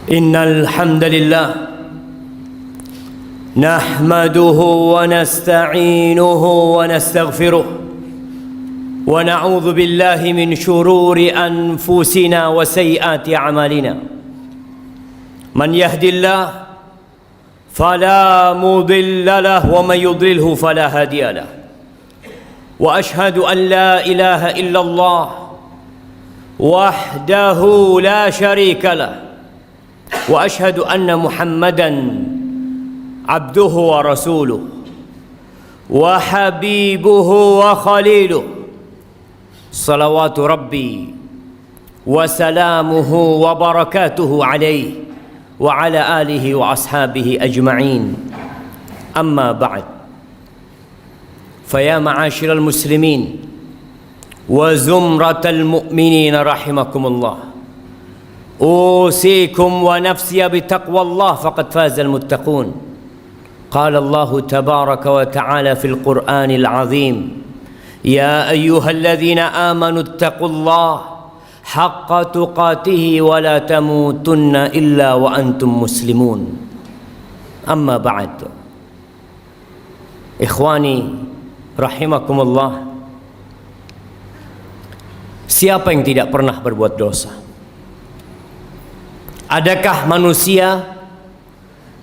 إن الحمد لله نحمده ونستعينه ونستغفره ونعوذ بالله من شرور أنفسنا وسيئات أعمالنا. من يهد الله فلا مضل له ومن يضلله فلا هادي له. وأشهد أن لا إله إلا الله وحده لا شريك له وأشهد أن محمدًا عبده ورسوله وحبيبه وخليله صلوات ربي وسلامه وبركاته عليه وعلى آله وأصحابه أجمعين. أما بعد، فيا معاشر المسلمين وزمرة المؤمنين رحمكم الله، أوصيكم ونفسي بتقوى الله فقد فاز المتقون. قال الله تبارك وتعالى في القرآن العظيم: يا أيها الذين آمنوا اتقوا الله حق تقاته ولا تموتن إلا وأنتم مسلمون. أما بعد، إخواني رحمكم الله, siapa yang tidak pernah berbuat dosa? Adakah manusia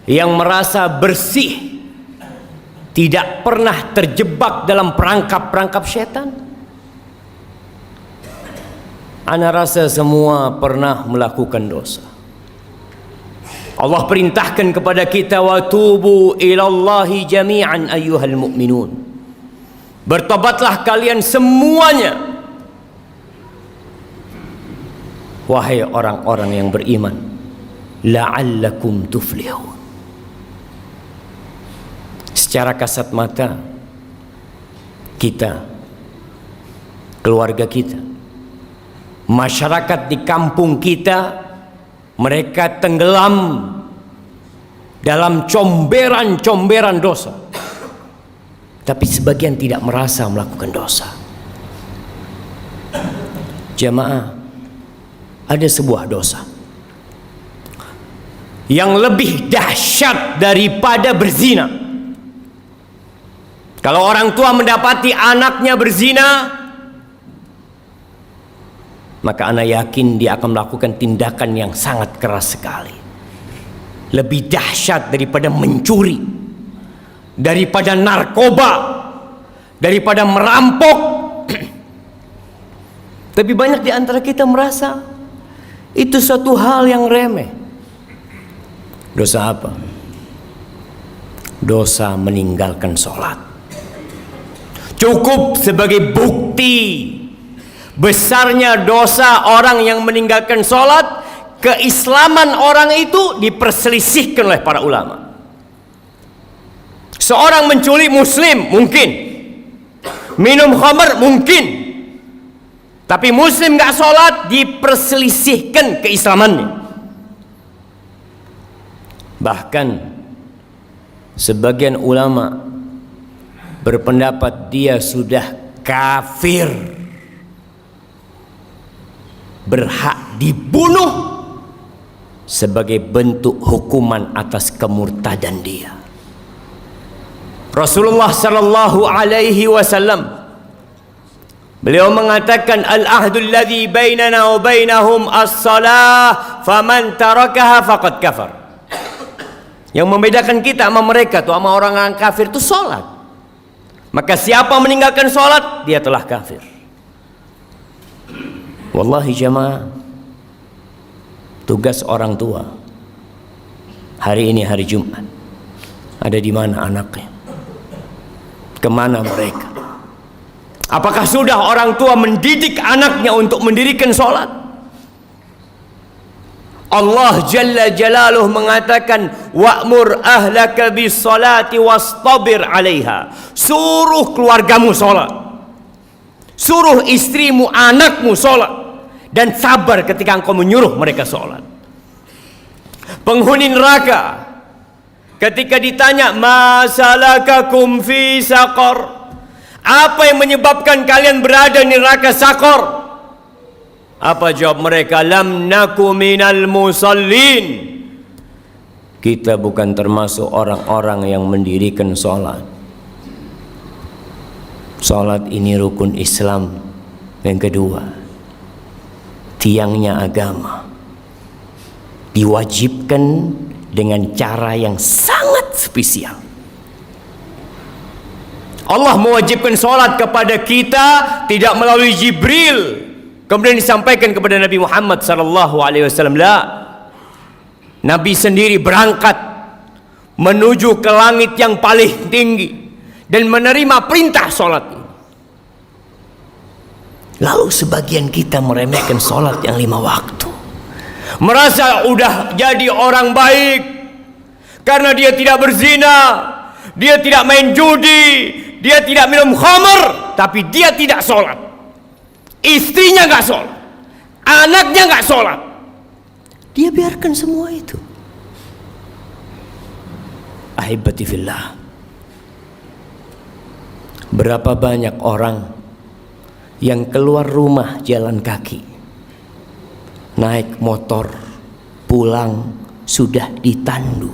yang merasa bersih, tidak pernah terjebak dalam perangkap-perangkap setan? Ana rasa semua pernah melakukan dosa. Allah perintahkan kepada kita, wa tubu ilallahi jami'an ayyuhal mu'minun. Bertobatlah kalian semuanya, wahai orang-orang yang beriman, la'allakum tuflihun. Secara kasat mata, kita, keluarga kita, masyarakat di kampung kita, mereka tenggelam dalam comberan-comberan dosa, tapi sebagian tidak merasa melakukan dosa. Jamaah, ada sebuah dosa yang lebih dahsyat daripada berzina. Kalau orang tua mendapati anaknya berzina, maka anak yakin dia akan melakukan tindakan yang sangat keras sekali. Lebih dahsyat daripada mencuri, daripada narkoba, daripada merampok. Tapi banyak di antara kita merasa itu suatu hal yang remeh. Dosa apa? Dosa meninggalkan sholat. Cukup sebagai bukti besarnya dosa orang yang meninggalkan sholat, keislaman orang itu diperselisihkan oleh para ulama. Seorang menculik muslim mungkin, minum khamr mungkin, tapi muslim gak sholat, diperselisihkan keislamannya. Bahkan sebagian ulama berpendapat dia sudah kafir, berhak dibunuh sebagai bentuk hukuman atas kemurtadan dia. Rasulullah sallallahu alaihi wasallam, beliau mengatakan, al-ahdul ladzi bainana wa bainahum as-salah faman tarakaha faqad kafar. Yang membedakan kita sama mereka tuh, sama orang kafir itu salat. Maka siapa meninggalkan salat, dia telah kafir. Wallahi jamaah, tugas orang tua hari ini hari Jumat, ada di mana anaknya? Kemana mereka? Apakah sudah orang tua mendidik anaknya untuk mendirikan salat? Allah Jalla Jalaluh mengatakan, wa'mur ahlaka bis salati wastabir 'alaiha. Suruh keluargamu salat, suruh istrimu, anakmu salat, dan sabar ketika engkau menyuruh mereka salat. Penghuni neraka ketika ditanya, ma salakakum fi saqar, apa yang menyebabkan kalian berada di neraka Saqar? Apa jawab mereka? Lam naku minal musallin, kita bukan termasuk orang-orang yang mendirikan sholat. Sholat ini rukun Islam yang kedua, tiangnya agama, diwajibkan dengan cara yang sangat spesial. Allah mewajibkan sholat kepada kita tidak melalui Jibril kemudian disampaikan kepada Nabi Muhammad SAW. Nabi sendiri berangkat menuju ke langit yang paling tinggi dan menerima perintah sholat. Lalu sebagian kita meremehkan sholat yang 5 waktu, merasa udah jadi orang baik karena dia tidak berzina, dia tidak main judi, dia tidak minum khamr, tapi dia tidak sholat. Istrinya gak sholat, anaknya gak sholat, dia biarkan semua itu. Ahibati fillah, berapa banyak orang yang keluar rumah jalan kaki, naik motor, pulang sudah ditandu.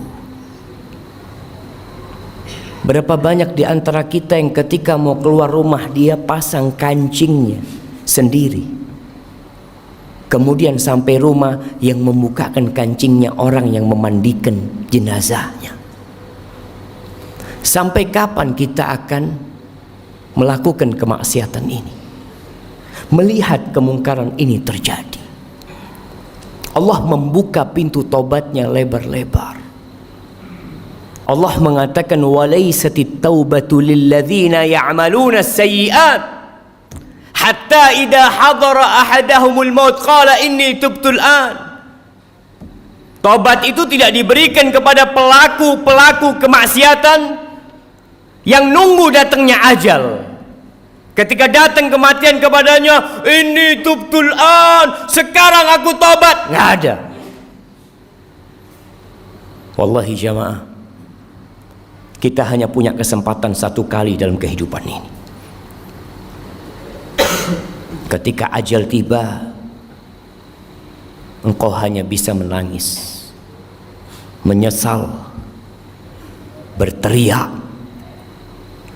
Berapa banyak di antara kita yang ketika mau keluar rumah dia pasang kancingnya sendiri. Kemudian sampai rumah yang membukakan kancingnya orang yang memandikan jenazahnya. Sampai kapan kita akan melakukan kemaksiatan ini? Melihat kemungkaran ini terjadi, Allah membuka pintu tobatnya lebar-lebar. Allah mengatakan walaisatit taubatu lilladzina ya'maluna as-sayyi'at hatta idza hadara ahadahumul maut qala inni tubtul an. Tobat itu tidak diberikan kepada pelaku-pelaku kemaksiatan yang nunggu datangnya ajal. Ketika datang kematian kepadanya, inni tubtul an, sekarang aku tobat, nggak ada. Wallahi jamaah, kita hanya punya kesempatan 1 kali dalam kehidupan ini. Ketika ajal tiba, engkau hanya bisa menangis, menyesal, berteriak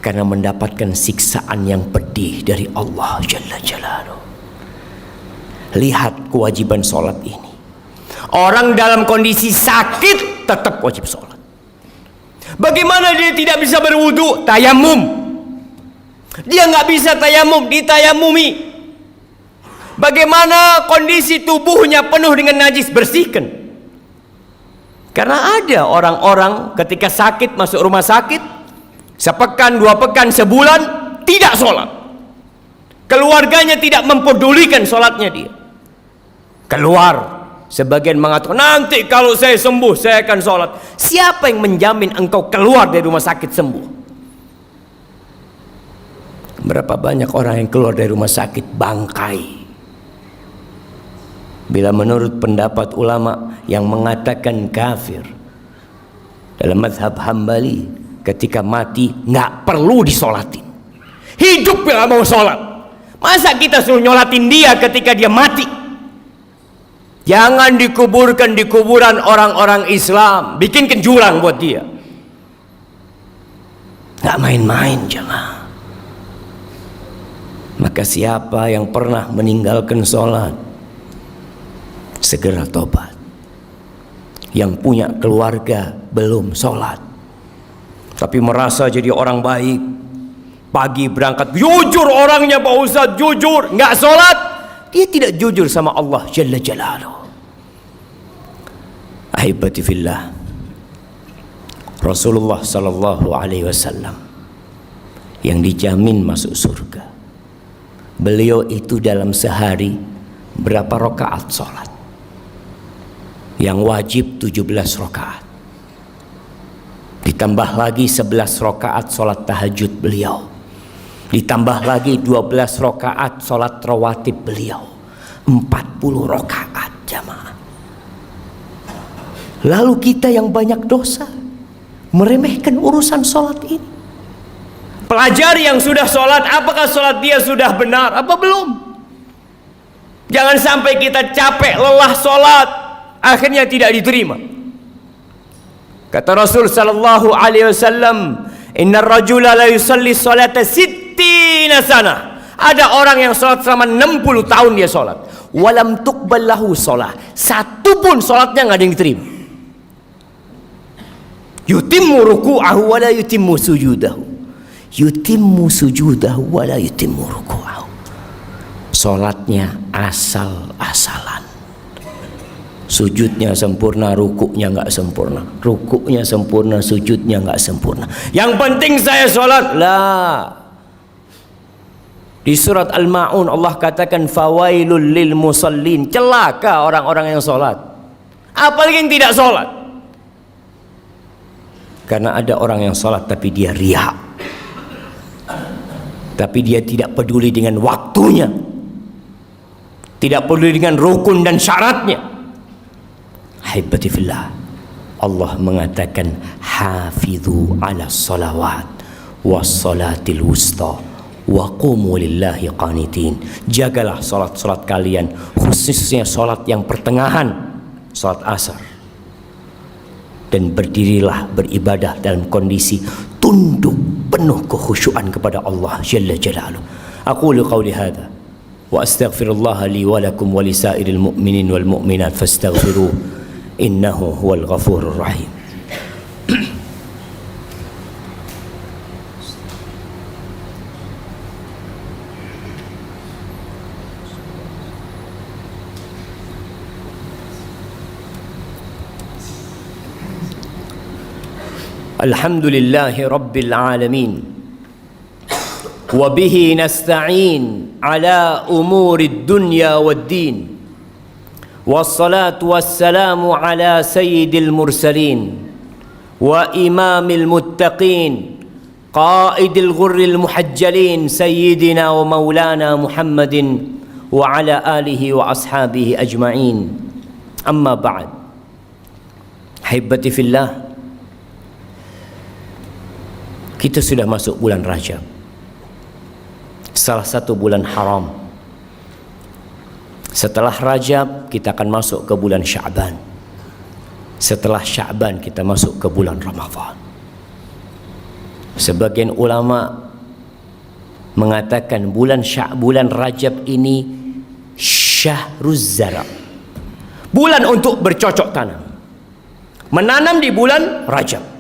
karena mendapatkan siksaan yang pedih dari Allah Jalla Jalaluhu. Lihat kewajiban sholat ini. Orang dalam kondisi sakit tetap wajib sholat. Bagaimana dia tidak bisa berwudu? Tayamum. Dia nggak bisa tayamum, ditayamumi. Bagaimana kondisi tubuhnya penuh dengan najis? Bersihkan. Karena ada orang-orang ketika sakit masuk rumah sakit, sepekan, 2 pekan, sebulan tidak sholat. Keluarganya tidak mempedulikan sholatnya dia. Keluar. Sebagian mengatakan nanti kalau saya sembuh saya akan sholat. Siapa yang menjamin engkau keluar dari rumah sakit sembuh? Berapa banyak orang yang keluar dari rumah sakit bangkai. Bila menurut pendapat ulama yang mengatakan kafir dalam mazhab Hambali, ketika mati nggak perlu disolatin. Hidup yang mau sholat, masa kita suruh nyolatin dia ketika dia mati? Jangan dikuburkan di kuburan orang-orang Islam, bikin jurang buat dia. Nggak main-main jemaah. Maka siapa yang pernah meninggalkan sholat, segera tobat. Yang punya keluarga belum sholat tapi merasa jadi orang baik, pagi berangkat jujur orangnya Pak Ustadz, jujur, nggak sholat, dia tidak jujur sama Allah Jalla Jalaluhu. Ahibati fillah, Rasulullah Sallallahu Alaihi Wasallam yang dijamin masuk surga, beliau itu dalam sehari berapa rakaat sholat? Yang wajib 17 rakaat, ditambah lagi 11 rakaat sholat tahajud beliau, ditambah lagi 12 rakaat sholat rawatib beliau, 40 rakaat jamaah. Lalu kita yang banyak dosa meremehkan urusan sholat ini. Pelajari yang sudah sholat, apakah sholat dia sudah benar apa belum? Jangan sampai kita capek lelah sholat akhirnya tidak diterima. Kata Rasul sallallahu alaihi wasallam, "Innar rajula la yusalli salata sittina sana." Ada orang yang salat selama 60 tahun dia salat. Walam tuqbal lahu shalah. Satu pun salatnya enggak ada yang diterima. Yutimmu ruku'ahu wa la yutimmu sujudahu. Yutimmu sujudahu wa la yutimmu ruku'ahu. Salatnya asal-asalan. Sujudnya sempurna, rukuknya enggak sempurna. Rukuknya sempurna, sujudnya enggak sempurna. Yang penting saya salat. Lah. Di surat Al-Ma'un Allah katakan fawailul lil musallin. Celaka orang-orang yang salat. Apalagi yang tidak salat. Karena ada orang yang salat tapi dia riya. Tapi dia tidak peduli dengan waktunya. Tidak peduli dengan rukun dan syaratnya. Haibati fillah. Allah mengatakan hafidhu ala salawat was salatil wusta wa qumu lillahi qanitin. Jagalah salat-salat kalian, khususnya salat yang pertengahan, salat asar. Dan berdirilah beribadah dalam kondisi tunduk penuh kekhusyuan kepada Allah Jalla Jalaluhu. Aqulu qawli hadha wa astaghfirullah li wa lakum wa lisairil mu'minin wal mu'minat fastaghfiruh innahu huwal ghafurur rahim. Alhamdulillahi Rabbil Alamin. Wabihi nasta'in ala umuri dunya wad din. Wassalatu wassalamu ala sayyidil mursalin wa imamil muttaqin qaidil ghurril muhajjalin sayyidina wa maulana Muhammadin wa ala alihi wa ashabihi ajma'in. Amma ba'd. Hibbati fillah. Kita sudah masuk bulan Rajab, salah satu bulan haram. Setelah Rajab kita akan masuk ke bulan Sya'ban. Setelah Sya'ban kita masuk ke bulan Ramadan. Sebagian ulama mengatakan bulan Rajab ini syahruz zara', bulan untuk bercocok tanam, menanam di bulan Rajab.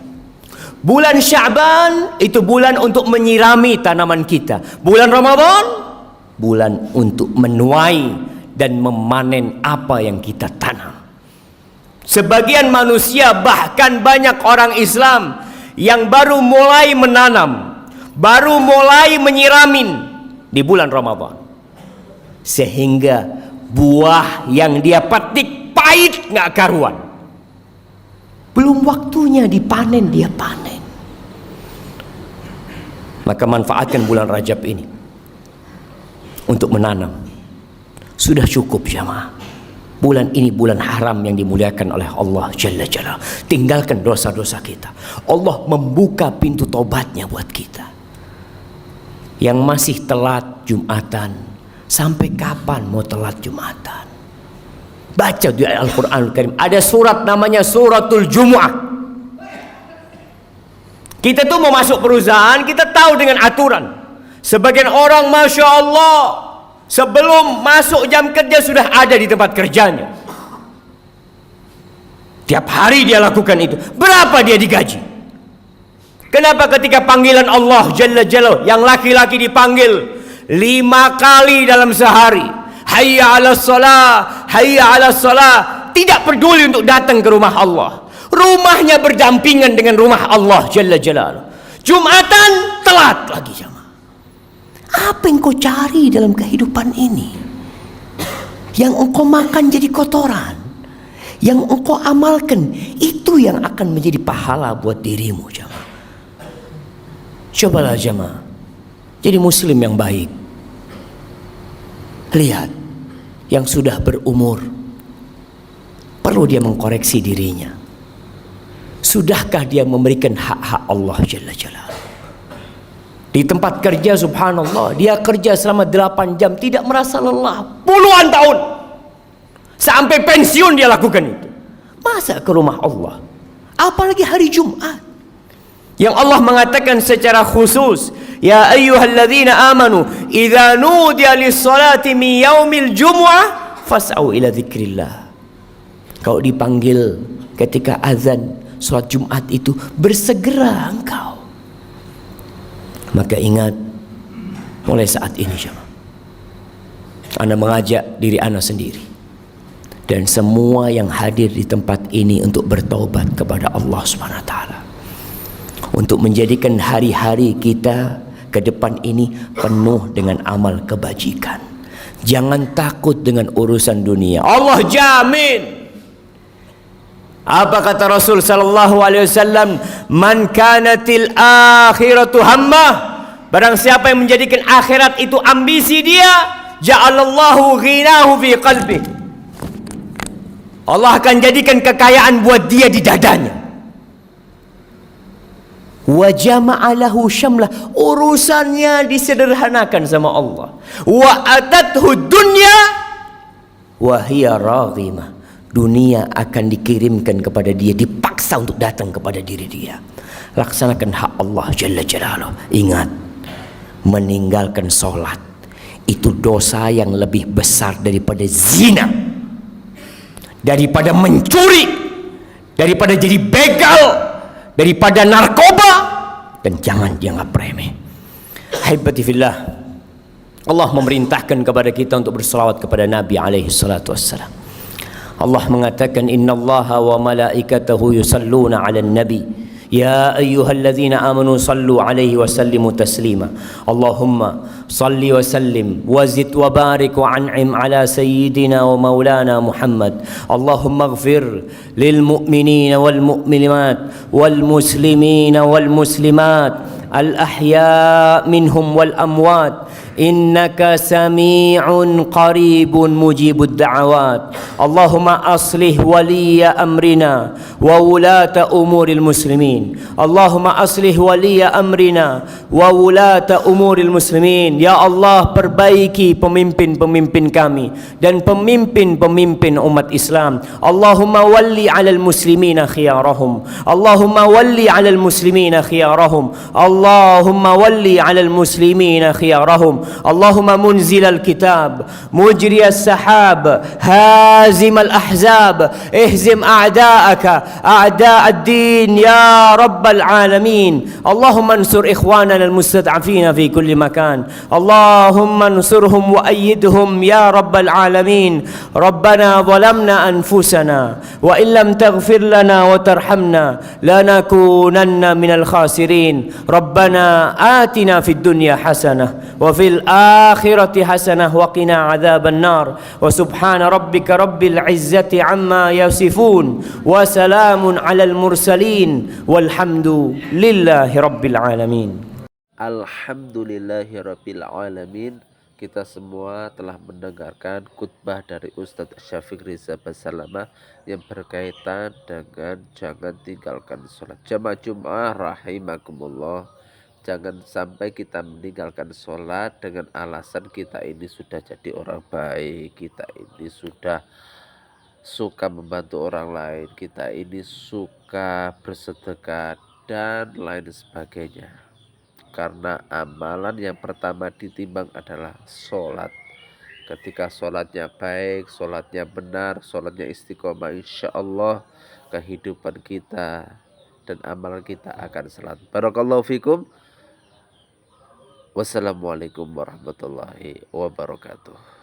Bulan Sya'ban itu bulan untuk menyirami tanaman kita. Bulan Ramadan bulan untuk menuai dan memanen apa yang kita tanam. Sebagian manusia, bahkan banyak orang Islam yang baru mulai menanam, baru mulai menyiramin di bulan Ramadan, sehingga buah yang dia petik pahit nggak karuan. Belum waktunya dipanen, dia panen. Maka manfaatkan bulan Rajab ini untuk menanam. Sudah cukup jamaah. Bulan ini bulan haram yang dimuliakan oleh Allah Jalla Jalla. Tinggalkan dosa-dosa kita. Allah membuka pintu taubatnya buat kita. Yang masih telat Jumatan, sampai kapan mau telat Jumatan? Baca di Al-Quranul Karim. Ada surat namanya Suratul Jumu'ah. Kita tuh mau masuk perusahaan, kita tahu dengan aturan. Sebagian orang Masya Allah, sebelum masuk jam kerja sudah ada di tempat kerjanya. Tiap hari dia lakukan itu. Berapa dia digaji? Kenapa ketika panggilan Allah Jalla Jalla, yang laki-laki dipanggil 5 kali dalam sehari, hayya ala salah, hayya ala salah, tidak peduli untuk datang ke rumah Allah. Rumahnya berdampingan dengan rumah Allah Jalla Jalaluhu. Jumatan telat lagi jamaah. Apa yang kau cari dalam kehidupan ini? Yang engkau makan jadi kotoran, yang engkau amalkan, itu yang akan menjadi pahala buat dirimu jamaah. Cobalah jamaah jadi muslim yang baik. Lihat, yang sudah berumur perlu dia mengkoreksi dirinya. Sudahkah dia memberikan hak-hak Allah Jalla Jalla? Di tempat kerja subhanallah, dia kerja selama 8 jam tidak merasa lelah, puluhan tahun, sampai pensiun dia lakukan itu. Masa ke rumah Allah Apalagi hari Jumat, yang Allah mengatakan secara khusus, ya ayyuhalladzina amanu idza nudiya lis-salati min yaumil jumu'ah fas'au ila dzikrillah. Kau dipanggil ketika azan salat Jumat itu, bersegera engkau. Maka ingat, mulai saat ini jemaah, Anda mengajak diri Anda sendiri dan semua yang hadir di tempat ini untuk bertaubat kepada Allah Subhanahu wa taala, untuk menjadikan hari-hari kita ke depan ini penuh dengan amal kebajikan. Jangan takut dengan urusan dunia. Allah jamin. Apa kata Rasul sallallahu alaihi wasallam? Man kanatil akhiratu hammah. Barang siapa yang menjadikan akhirat itu ambisi dia, ja'alallahu ghinahu fi qalbi. Allah akan jadikan kekayaan buat dia di dadanya. Wa jama'alahu syamlah, urusannya disederhanakan sama Allah. Wa atathu dunya wa hiya raghimah, dunia akan dikirimkan kepada dia, dipaksa untuk datang kepada diri dia. Laksanakan hak Allah Jalla Jalaluh. Ingat, meninggalkan sholat itu dosa yang lebih besar daripada zina, daripada mencuri, daripada jadi begal, daripada narkoba, dan jangan dianggap remeh. Haibati fillah, Allah memerintahkan kepada kita untuk berselawat kepada Nabi alaihi salatu wassalam. Allah mengatakan, innallaha wa malaikatahu yusalluna 'alan nabi ya ayyuhalladzina amanu sallu 'alaihi wa sallimu taslima. Allahumma salli wa sallim wa zid wa barik wa an'im ala sayyidina wa maulana Muhammad. Allahumma ighfir lil mu'minina wal mu'minat wal muslimina wal muslimat al ahya minhum wal amwat innaka sami'un qaribun mujibud da'awat. Allahumma aslih waliya amrina wa wulata umuril muslimin. Allahumma aslih waliya amrina wa wulata umuril muslimin. Ya Allah, perbaiki pemimpin-pemimpin kami dan pemimpin-pemimpin umat Islam. Allahumma walli 'alal muslimina khiyarahum. Allahumma walli 'alal muslimina khiyarahum. Allahumma walli 'alal muslimina khiyarahum. Allahumma munzil al-kitab, mujri as-sahab, hazim al-ahzab, ihzim a'da'aka, a'da' ad-din ya rabbal alamin. Allahumma ansur ikhwanana al-mustad'afina fi kulli makan. Allahumma ansurhum wa ayyidhum ya rabbal alamin. Rabbana zalamna anfusana wa in lam taghfir lana wa tarhamna lanakunanna minal khasirin. Rabbana atina fid dunya hasanah wa fil akhirati hasanah wa qina adzaban nar. Wa subhana rabbika rabbil izzati amma yasifun wa salamun alal mursalin walhamdu lillahi rabbil alamin. Alhamdulillahi rabbil alamin. Kita semua telah mendengarkan khutbah dari Ustadz Syafiq Riza Basalamah yang berkaitan dengan jangan tinggalkan sholat jamaah Jum'ah rahimakumullah. Jangan sampai kita meninggalkan sholat dengan alasan kita ini sudah jadi orang baik, kita ini sudah suka membantu orang lain, kita ini suka bersedekah dan lain sebagainya. Karena amalan yang pertama ditimbang adalah sholat. Ketika sholatnya baik, sholatnya benar, sholatnya istiqomah, insya Allah kehidupan kita dan amalan kita akan selamat. Barakallahu fikum. Wassalamualaikum warahmatullahi wabarakatuh.